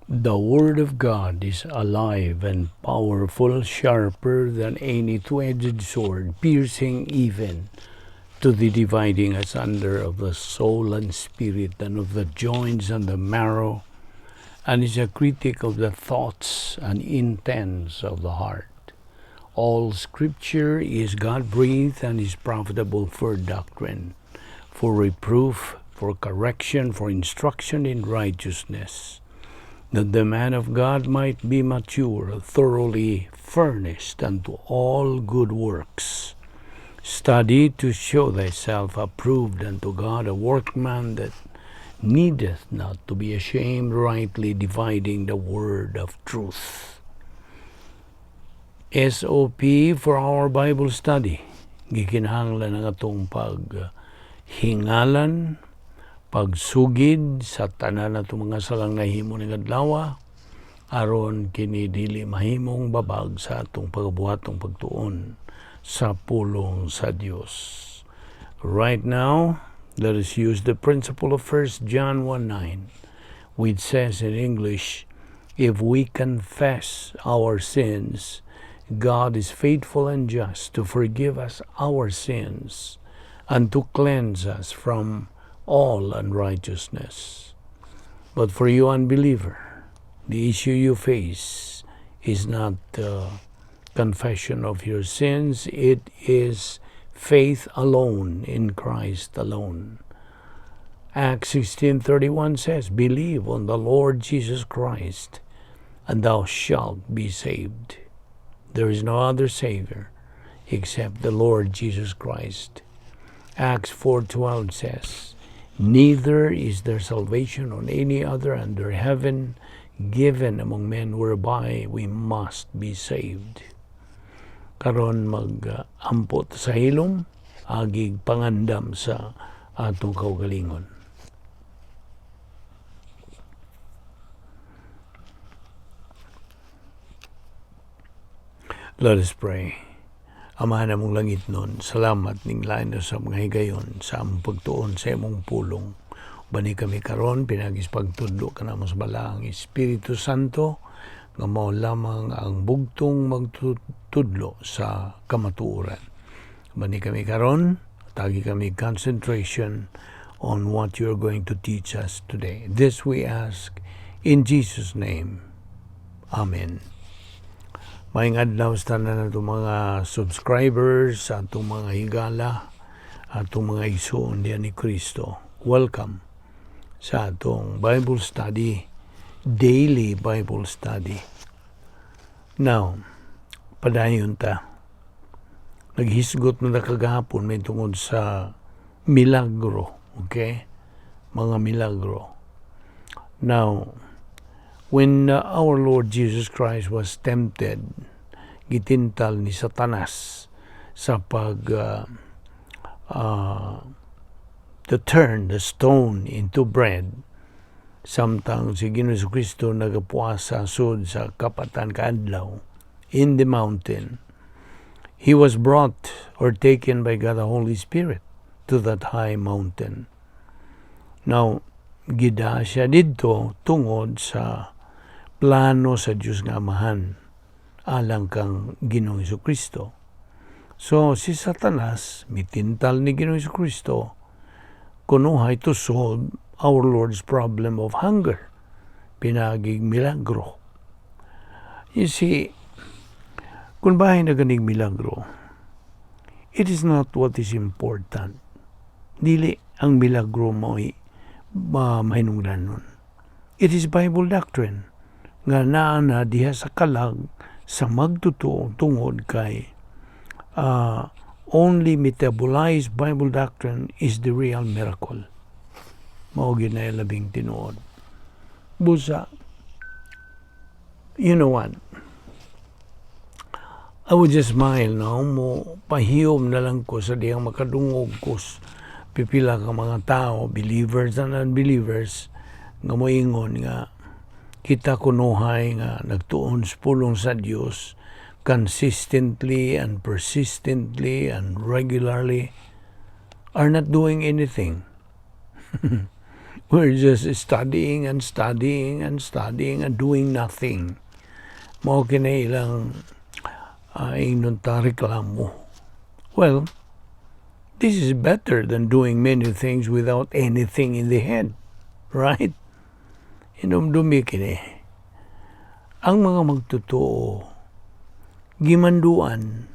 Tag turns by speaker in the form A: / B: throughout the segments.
A: The Word of God is alive and powerful, sharper than any two-edged sword, piercing even to the dividing asunder of the soul and spirit, and of the joints and the marrow, and is a critic of the thoughts and intents of the heart. All Scripture is God-breathed and is profitable for doctrine, for reproof, for correction, for instruction in righteousness, that the man of God might be mature, thoroughly furnished unto all good works. Study to show thyself approved unto God, a workman that needeth not to be ashamed, rightly dividing the word of truth. SOP for our Bible study. Gikinahanglan ang atong paghingalan, pagsugid sa tanan nato mga salang nahimo ni adlaw, aron kini dili mahimong babag sa atong pagbuhatong pagtuon sa pulong sa Dios. Right now, let us use the principle of 1 John 1:9, which says in English, if we confess our sins, God is faithful and just to forgive us our sins and to cleanse us from all unrighteousness. But for you unbeliever, the issue you face is not confession of your sins. It is faith alone in Christ alone. Acts 16:31 says, believe on the Lord Jesus Christ, and thou shalt be saved. There is no other Savior except the Lord Jesus Christ. Acts 4:12 says, neither is there salvation on any other under heaven given among men whereby we must be saved. Karon mag-ampot sa hilom, agig pangandam sa atong kaugalingon. Let us pray. Amahan namong langit nun, salamat ning lain sa mga higayon sa among pagtuon sa imong pulong. Bani kami karon pinagis pagtudlo ka namo sa balaang Espiritu Santo, nga mao lamang ang bugtong magtudlo sa kamatuoran. Bani kami karon, tagi kami concentration on what you're going to teach us today. This we ask in Jesus' name. Amen. Maayong adlaw sa tanan natong mga subscribers, atong mga higala, atong mga igsoon diyan ni Kristo. Welcome sa atong Bible study, daily Bible study. Now, padayon ta. Naghisgot na kagahapon may tungod sa milagro, okay? Mga milagro. Now, when our Lord Jesus Christ was tempted, gitintal ni Satanas sa to turn the stone into bread. Samtang si Ginoong Kristo nagapuasa sud sa kapatan kaadlaw in the mountain, he was brought or taken by God the Holy Spirit to that high mountain. Now, gida siya didto tungod sa plano sa Diyos nga Amahan alang kang Ginoong Kristo. So si Satanas mitintal ni Ginoong Kristo kunuhay to solve our Lord's problem of hunger, pinagig milagro. You see, kung bahay na ganing milagro, it is not what is important. Dili ang milagro mo'y mahinungdanon. It is Bible doctrine nga naa na diha sa kalag sa magtutuo tungod kay only metabolized Bible doctrine is the real miracle. Mao gyud na labing tinuod. Busa, you know what? I would just smile now, mo pahiyom na lang ko sa diyang makadungog ko pipila ka mga tao, believers and unbelievers, nga moingon nga kita kunuhay nga nagtuon sa pulong sa Dios consistently and persistently and regularly are not doing anything. We're just studying and studying and studying and doing nothing. Mao kinailang inunta reklamo. Well, this is better than doing many things without anything in the head. Right? Inumdumi kini. Ang mga magtotoo, gimanduan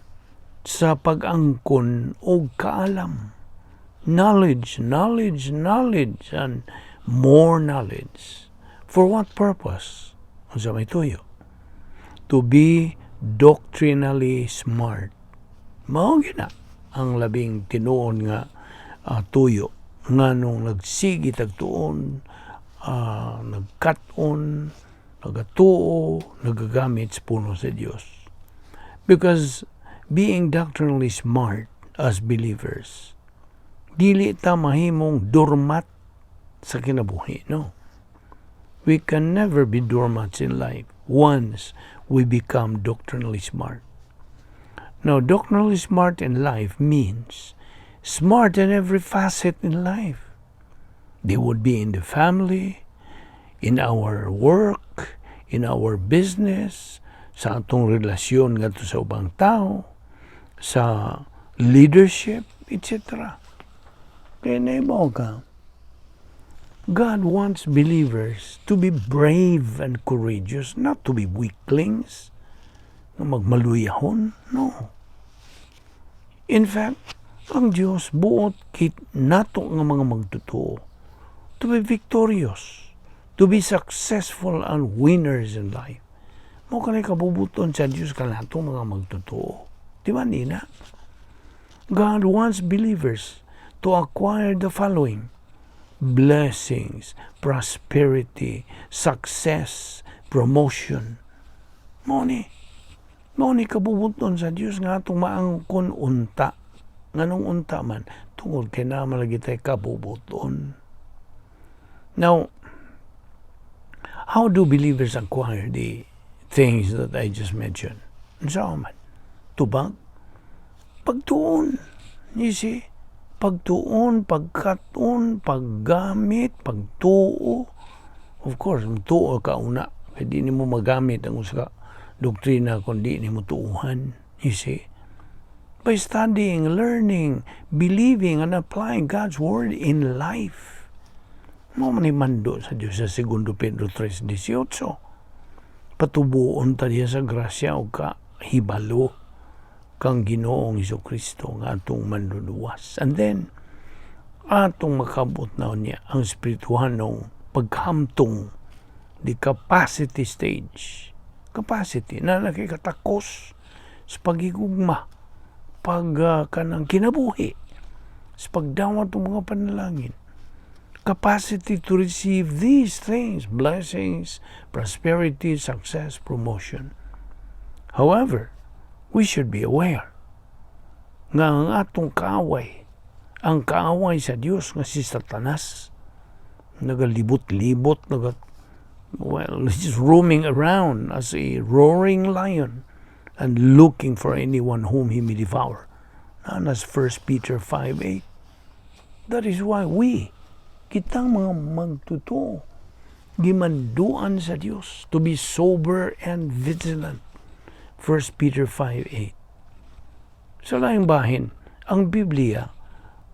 A: sa pag-angkon o kaalam. Knowledge, knowledge, knowledge, and more knowledge. For what purpose? Unsa may tuyo? To be doctrinally smart. Mao gina ang labing tinuon nga tuyo nga nung nagsigi tagtuon, nagkat-on, nagatuo, nagagamit sa puno sa Dios. Because being doctrinally smart as believers, dili ta mahimong dormat sa kinabuhi, no? We can never be doormats in life once we become doctrinally smart. Now, doctrinally smart in life means smart in every facet in life. They would be in the family, in our work, in our business, sa atong relasyon ngadto sa ubang tao, sa leadership, etc. Kaya naibaw ka, God wants believers to be brave and courageous, not to be weaklings, na magmaluyahon. No. In fact, ang Diyos buot kit nato nga mga magtotoo to be victorious, to be successful and winners in life. Mo kanay kabubuton sa Diyos kanato mga magtotoo. Di ba nina? God wants believers to acquire the following: blessings, prosperity, success, promotion. Mo ni kabubuton sa Dios nga atong maangkon unta. Nganong unta man tungod kay na malagi tay kabubuton. Now, how do believers acquire the things that I just mentioned? Unsa man? Tubag, pagtuon. You see? Pagtuon, pagkaton, paggamit, pagtuo. Of course, tuo ka una. Kaya di mo magamit ang usa ka doktrina kung di mo tuuhan. You see? By studying, learning, believing, and applying God's Word in life. Mo man mando sa Diyos sa 2 Pedro 3:18. Patubuon ta diya sa grasya o ka hibalo kang Ginoong Jesucristo nga atong manluluwas. And then, atong makabot na niya ang espirituhanong paghamtong, the capacity stage. Capacity na nakikatakos sa pagigugma, kanang kinabuhi, sa pagdawat ng mga panalangin. Capacity to receive these things, blessings, prosperity, success, promotion. However, we should be aware nga ang atong kaaway, ang kaaway sa Dios nga si Satanas, nagalibot-libot, he's roaming around as a roaring lion and looking for anyone whom he may devour. As 1 Peter 5:8. That is why kitang mga magtotoo, gimanduan sa Dios to be sober and vigilant. 1 Peter 5:8. Sa laing bahin, ang Biblia,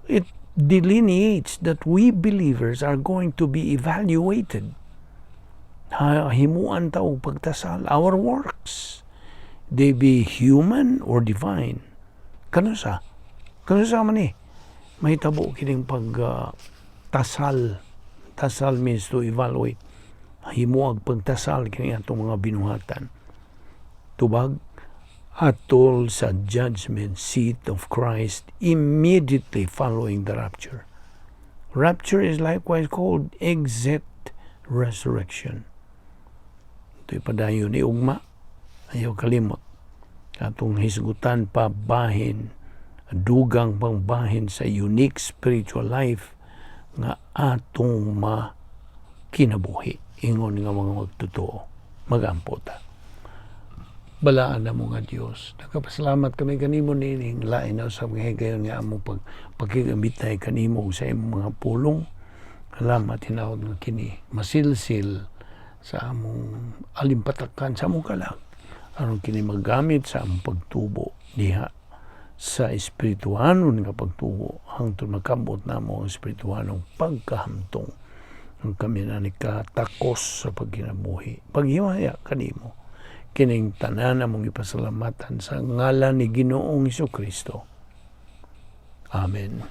A: it delineates that we believers are going to be evaluated. Himuan ta og pagtasal, our works, they be human or divine. Kanusa man mahitabo kining pagtasal. Tasal means to evaluate. Himuag pagtasal kining atong mga binuhatan. Tubag, atol sa judgment seat of Christ immediately following the rapture. Rapture is likewise called exit resurrection. Ito'y padayon ni ugma, ayaw kalimot. Atong hisgutan pa bahin, dugang pang bahin sa unique spiritual life nga atong makinabuhi. Ingon nga mga magtotoo, magampo ta. Balaan na mo nga Diyos. Nakapasalamat kami kanimo nining lain na sa mga gayon nga among pagkigambitay kanimo sa imong mga pulong. Salamat hinawad nga kini masilsil sa among alimpatakan sa among kalag aron kini magamit sa among pagtubo diha sa espirituhanon nga pagtubo hangtod makabot namo ang espirituhanong pagkahamtong ang kami na ni katakos sa pagkinabuhi paghimaya kanimo kining tanan among ipasalamatan sa ngalan ni Ginoong Hesukristo. Amen.